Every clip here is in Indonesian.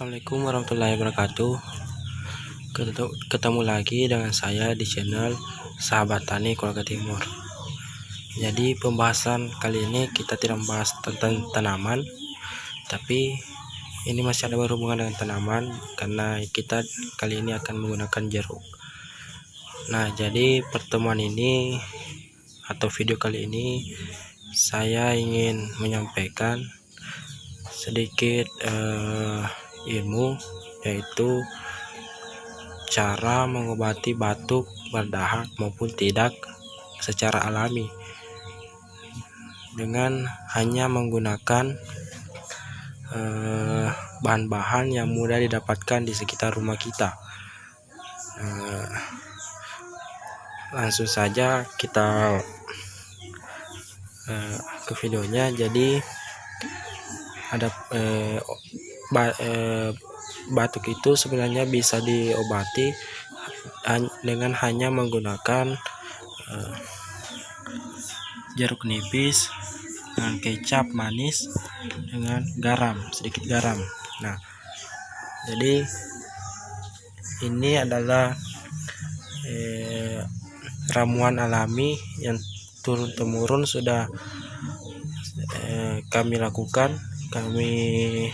Assalamualaikum warahmatullahi wabarakatuh. Ketemu lagi dengan saya di channel Sahabat Tani Keluarga Timur. Jadi pembahasan kali ini kita tidak membahas tentang tanaman, tapi ini masih ada berhubungan dengan tanaman karena kita kali ini akan menggunakan jeruk. Nah, jadi pertemuan ini atau video kali ini saya ingin menyampaikan sedikit ilmu, yaitu cara mengobati batuk, berdahak maupun tidak secara alami dengan hanya menggunakan bahan-bahan yang mudah didapatkan di sekitar rumah kita. Langsung saja kita ke videonya. Jadi ada batuk itu sebenarnya bisa diobati dengan hanya menggunakan jeruk nipis dengan kecap manis dengan garam, sedikit garam. Nah, jadi ini adalah ramuan alami yang turun temurun sudah kami lakukan, kami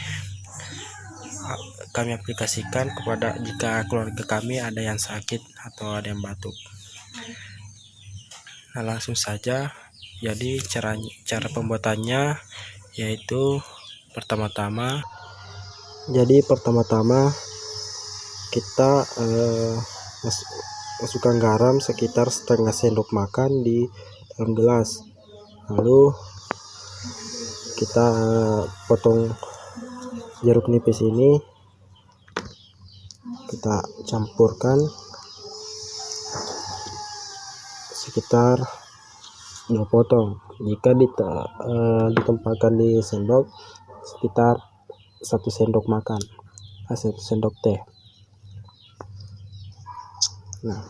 aplikasikan kepada jika keluarga kami ada yang sakit atau ada yang batuk. Nah, langsung saja. Jadi cara pembuatannya yaitu pertama-tama kita masukkan garam sekitar setengah sendok makan di dalam gelas, lalu kita potong jeruk nipis ini, kita campurkan sekitar 2 potong. Jika ditempatkan di sendok, sekitar 1 sendok makan, 1 sendok teh. Nah,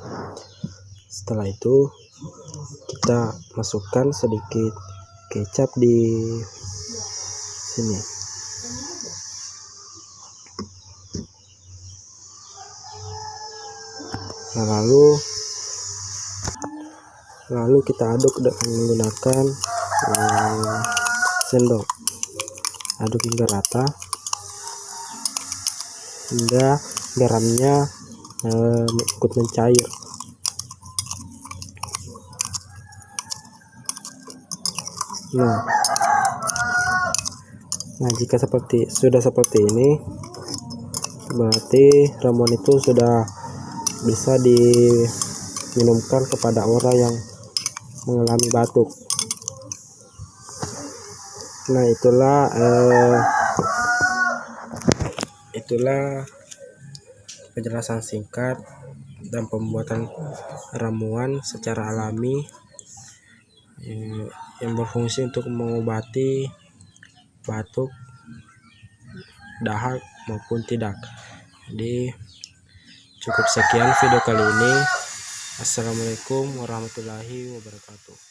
setelah itu kita masukkan sedikit kecap di sini. Nah, lalu kita aduk dengan menggunakan sendok. Aduk hingga rata, hingga garamnya ikut mencair. Nah, jika sudah seperti ini, berarti ramuan itu sudah bisa diminumkan kepada orang yang mengalami batuk. Nah, itulah penjelasan singkat dan pembuatan ramuan secara alami yang berfungsi untuk mengobati batuk, dahak maupun tidak. Jadi cukup sekian video kali ini. Assalamualaikum warahmatullahi wabarakatuh.